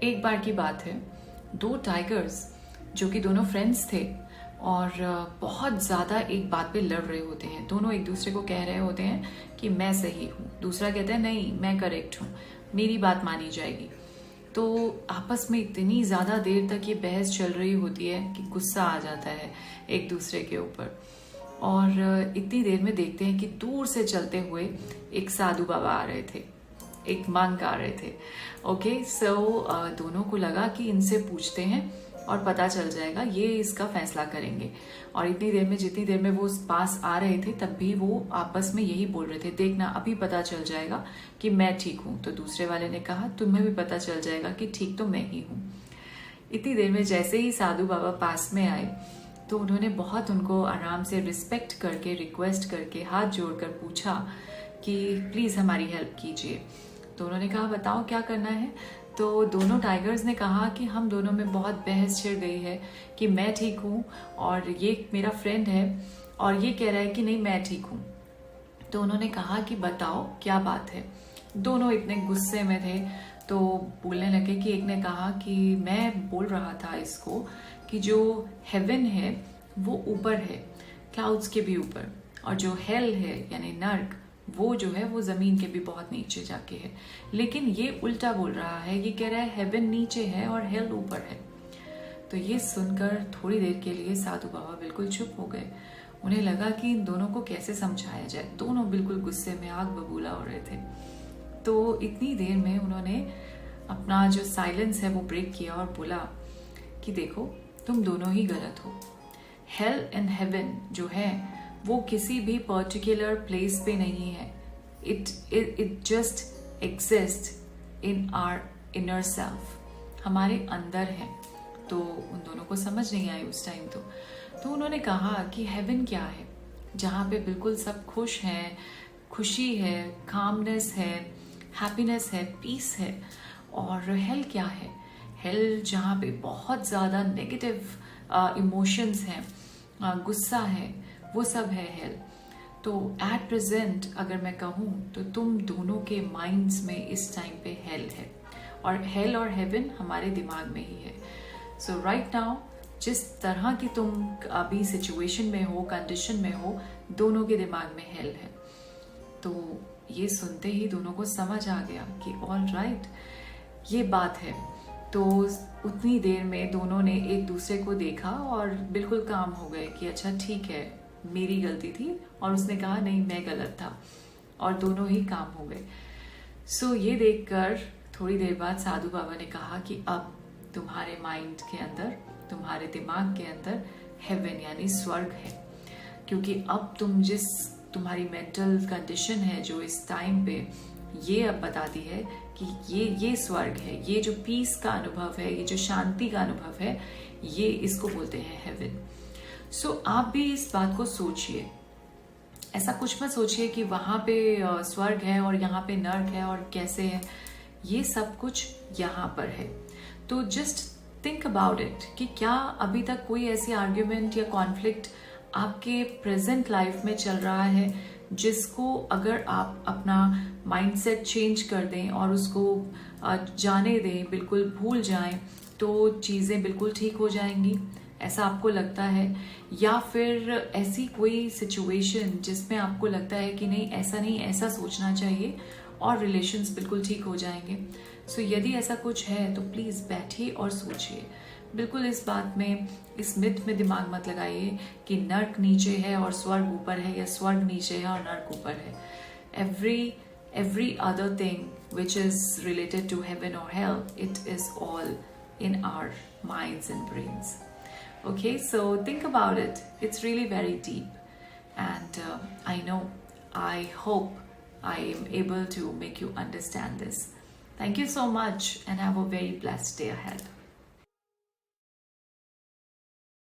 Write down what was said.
एक बार की बात है, दो टाइगर्स जो कि दोनों फ्रेंड्स थे और बहुत ज़्यादा एक बात पे लड़ रहे होते हैं। दोनों एक दूसरे को कह रहे होते हैं कि मैं सही हूँ, दूसरा कहता है नहीं मैं करेक्ट हूँ, मेरी बात मानी जाएगी। तो आपस में इतनी ज़्यादा देर तक ये बहस चल रही होती है कि गुस्सा आ जाता है एक दूसरे के ऊपर। और इतनी देर में देखते हैं कि दूर से चलते हुए एक साधु बाबा आ रहे थे, एक मंक आ रहे थे। ओके, सो दोनों को लगा कि इनसे पूछते हैं और पता चल जाएगा, ये इसका फैसला करेंगे। और इतनी देर में, जितनी देर में वो पास आ रहे थे, तब भी वो आपस में यही बोल रहे थे, देखना अभी पता चल जाएगा कि मैं ठीक हूं। तो दूसरे वाले ने कहा तुम्हें भी पता चल जाएगा कि ठीक तो मैं ही हूं। इतनी देर में जैसे ही साधु बाबा पास में आए तो उन्होंने बहुत उनको आराम से रिस्पेक्ट करके, रिक्वेस्ट करके, हाथ जोड़कर पूछा कि प्लीज हमारी हेल्प कीजिए। तो उन्होंने कहा बताओ क्या करना है। तो दोनों टाइगर्स ने कहा कि हम दोनों में बहुत बहस छिड़ गई है कि मैं ठीक हूँ और ये मेरा फ्रेंड है और ये कह रहा है कि नहीं मैं ठीक हूँ। तो उन्होंने कहा कि बताओ क्या बात है। दोनों इतने गुस्से में थे तो बोलने लगे कि एक ने कहा कि मैं बोल रहा था इसको कि जो हेवन है वो ऊपर है, क्लाउड्स के भी ऊपर, और जो हेल है यानी नर्क वो जो है वो जमीन के भी बहुत नीचे जाके है। लेकिन ये उल्टा बोल रहा है, ये कह रहा है हेवन नीचे है और हेल ऊपर है। तो ये सुनकर थोड़ी देर के लिए साधु बाबा बिल्कुल चुप हो गए। उन्हें लगा कि इन दोनों को कैसे समझाया जाए। दोनों बिल्कुल गुस्से में आग बबूला हो रहे थे। तो इतनी देर में उन्होंने अपना जो साइलेंस है वो ब्रेक किया और बोला कि देखो तुम दोनों ही गलत हो। हेल एंड हेवन जो है वो किसी भी पर्टिकुलर प्लेस पे नहीं है। It just exist in our inner self, हमारे अंदर है। तो उन दोनों को समझ नहीं आई उस टाइम। तो उन्होंने कहा कि हेवन क्या है, जहाँ पे बिल्कुल सब खुश हैं, खुशी है, कामनेस है, हैप्पीनेस है, पीस है। और हेल क्या है, हेल जहाँ पे बहुत ज़्यादा नेगेटिव इमोशंस हैं, गुस्सा है, वो सब है हेल। तो एट प्रेजेंट अगर मैं कहूँ तो तुम दोनों के माइंड्स में इस टाइम पे हेल है, और हेल और हेवन हमारे दिमाग में ही है। सो राइट नाउ जिस तरह की तुम अभी सिचुएशन में हो, कंडीशन में हो, दोनों के दिमाग में हेल है। तो ये सुनते ही दोनों को समझ आ गया कि ऑल राइट ये बात है। तो उतनी देर में दोनों ने एक दूसरे को देखा और बिल्कुल काम हो गए कि अच्छा ठीक है मेरी गलती थी, और उसने कहा नहीं मैं गलत था, और दोनों ही काम हो गए। सो ये देखकर थोड़ी देर बाद साधु बाबा ने कहा कि अब तुम्हारे माइंड के अंदर, तुम्हारे दिमाग के अंदर हेवन यानी स्वर्ग है। क्योंकि अब तुम्हारी मेंटल कंडीशन है जो इस टाइम पे ये अब बताती है कि ये स्वर्ग है, ये जो पीस का अनुभव है, ये जो शांति का अनुभव है, ये इसको बोलते हैं हेवन। सो आप भी इस बात को सोचिए, ऐसा कुछ मत सोचिए कि वहां पे स्वर्ग है और यहाँ पे नर्क है और कैसे है। ये सब कुछ यहाँ पर है। तो जस्ट थिंक अबाउट इट कि क्या अभी तक कोई ऐसी आर्ग्यूमेंट या कॉन्फ्लिक्ट आपके प्रेजेंट लाइफ में चल रहा है जिसको अगर आप अपना माइंडसेट चेंज कर दें और उसको जाने दें, बिल्कुल भूल जाएं, तो चीज़ें बिल्कुल ठीक हो जाएंगी, ऐसा आपको लगता है? या फिर ऐसी कोई सिचुएशन जिसमें आपको लगता है कि नहीं ऐसा नहीं, ऐसा सोचना चाहिए और रिलेशंस बिल्कुल ठीक हो जाएंगे। सो यदि ऐसा कुछ है तो प्लीज़ बैठिए और सोचिए। बिल्कुल इस बात में, इस मिथ में दिमाग मत लगाइए कि नर्क नीचे है और स्वर्ग ऊपर है, या स्वर्ग नीचे है और नर्क ऊपर है। every other thing which is related to heaven or hell, it is all in our minds and brains. Okay, so think about it. It's really very deep, and I hope I am able to make you understand this. Thank you so much and have a very blessed day ahead.